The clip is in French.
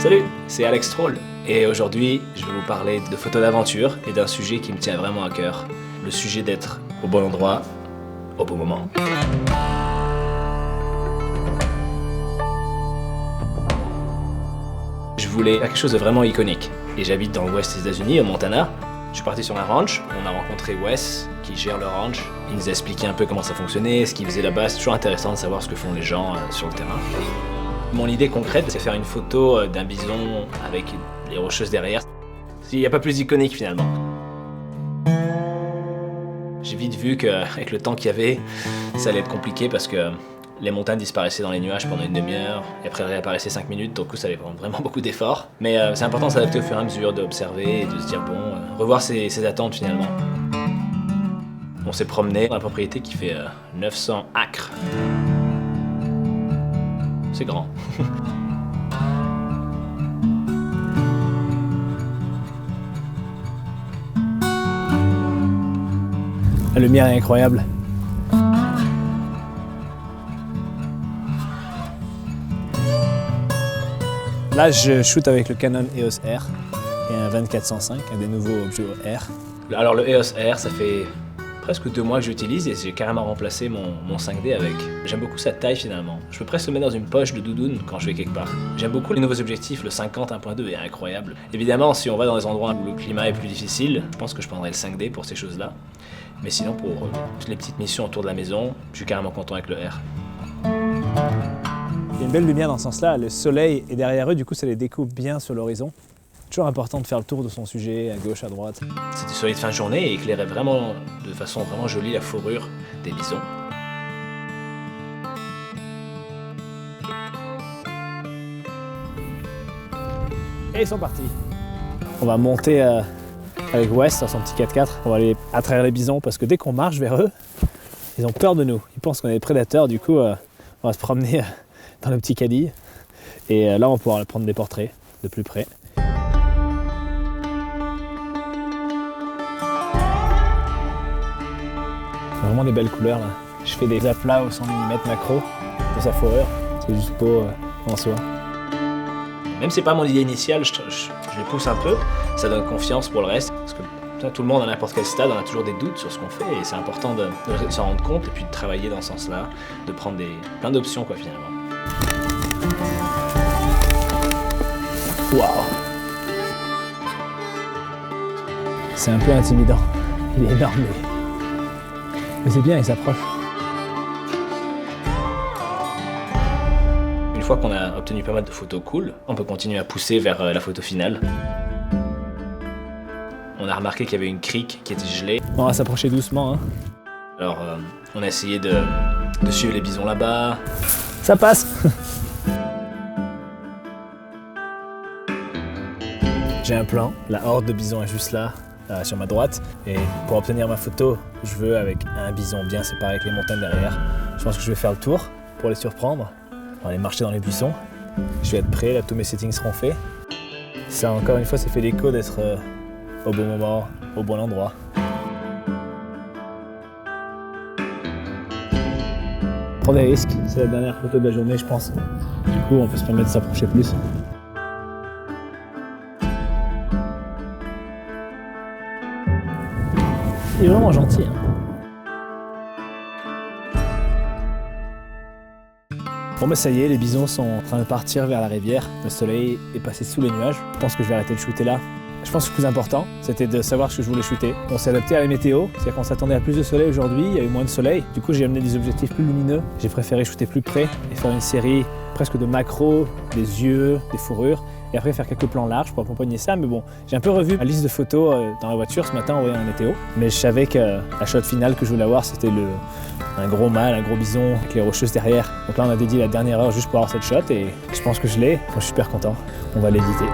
Salut, c'est Alex Troll et aujourd'hui je vais vous parler de photos d'aventure et d'un sujet qui me tient vraiment à cœur, le sujet d'être au bon endroit, au bon moment. Je voulais faire quelque chose de vraiment iconique et j'habite dans l'ouest des États-Unis, au Montana. Je suis parti sur un ranch, on a rencontré Wes qui gère le ranch. Il nous a expliqué un peu comment ça fonctionnait, ce qu'il faisait là-bas. C'est toujours intéressant de savoir ce que font les gens sur le terrain. Mon idée concrète, c'est faire une photo d'un bison avec les rocheuses derrière. Il n'y a pas plus iconique finalement. J'ai vite vu qu'avec le temps qu'il y avait, ça allait être compliqué parce que les montagnes disparaissaient dans les nuages pendant une demi-heure et après elles réapparaissaient 5 minutes, donc ça allait prendre vraiment beaucoup d'efforts. Mais c'est important de s'adapter au fur et à mesure, d'observer et de se dire bon, revoir ses attentes finalement. On s'est promené dans la propriété qui fait 900 acres. C'est grand. La lumière est incroyable. Là, je shoot avec le Canon EOS R et un 24-105, un des nouveaux Objo R. Alors le EOS R, ça fait presque 2 mois que j'utilise et j'ai carrément remplacé mon 5D avec. J'aime beaucoup sa taille finalement. Je peux presque le mettre dans une poche de doudoune quand je vais quelque part. J'aime beaucoup les nouveaux objectifs, le 50 1.2 est incroyable. Évidemment, si on va dans des endroits où le climat est plus difficile, je pense que je prendrai le 5D pour ces choses-là. Mais sinon, pour toutes les petites missions autour de la maison, je suis carrément content avec le R. Il y a une belle lumière dans ce sens-là. Le soleil est derrière eux, du coup ça les découpe bien sur l'horizon. Toujours important de faire le tour de son sujet, à gauche, à droite. C'était soleil de fin de journée et éclairait vraiment de façon vraiment jolie la fourrure des bisons. Et ils sont partis. On va monter avec Wes dans son petit 4x4. On va aller à travers les bisons parce que dès qu'on marche vers eux, ils ont peur de nous. Ils pensent qu'on est des prédateurs, du coup on va se promener dans le petit caddie. Et là on va pouvoir prendre des portraits de plus près. Vraiment des belles couleurs là. Je fais des aplats au 100 mm macro de sa fourrure. C'est juste beau en soi. Même si c'est pas mon idée initiale, je les pousse un peu. Ça donne confiance pour le reste. Parce que tout le monde à n'importe quel stade, on a toujours des doutes sur ce qu'on fait. Et c'est important de s'en rendre compte et puis de travailler dans ce sens-là. De prendre plein d'options quoi finalement. Waouh! C'est un peu intimidant. Il est énorme mais c'est bien, il s'approche. Une fois qu'on a obtenu pas mal de photos cool, on peut continuer à pousser vers la photo finale. On a remarqué qu'il y avait une crique qui était gelée. On va s'approcher doucement. Hein. Alors on a essayé de suivre les bisons là-bas. Ça passe. J'ai un plan, la horde de bisons est juste là. Sur ma droite, et pour obtenir ma photo, je veux avec un bison bien séparé avec les montagnes derrière. Je pense que je vais faire le tour pour les surprendre. On va aller marcher dans les buissons. Je vais être prêt, là tous mes settings seront faits. Ça encore une fois, ça fait l'écho d'être au bon moment, au bon endroit. Prends des risques, c'est la dernière photo de la journée je pense. Du coup on peut se permettre de s'approcher plus. Il est vraiment gentil. Bon bah ça y est, les bisons sont en train de partir vers la rivière. Le soleil est passé sous les nuages. Je pense que je vais arrêter de shooter là. Je pense que le plus important, c'était de savoir ce que je voulais shooter. On s'est adapté à la météo, c'est-à-dire qu'on s'attendait à plus de soleil aujourd'hui, il y a eu moins de soleil. Du coup j'ai amené des objectifs plus lumineux. J'ai préféré shooter plus près et faire une série presque de macro, des yeux, des fourrures. Et après faire quelques plans larges pour accompagner ça. Mais bon, j'ai un peu revu ma liste de photos dans la voiture ce matin en voyant la météo. Mais je savais que la shot finale que je voulais avoir, c'était un gros mâle, un gros bison avec les rocheuses derrière. Donc là, on a dédié la dernière heure juste pour avoir cette shot et je pense que je l'ai. Donc, je suis super content. On va l'éditer.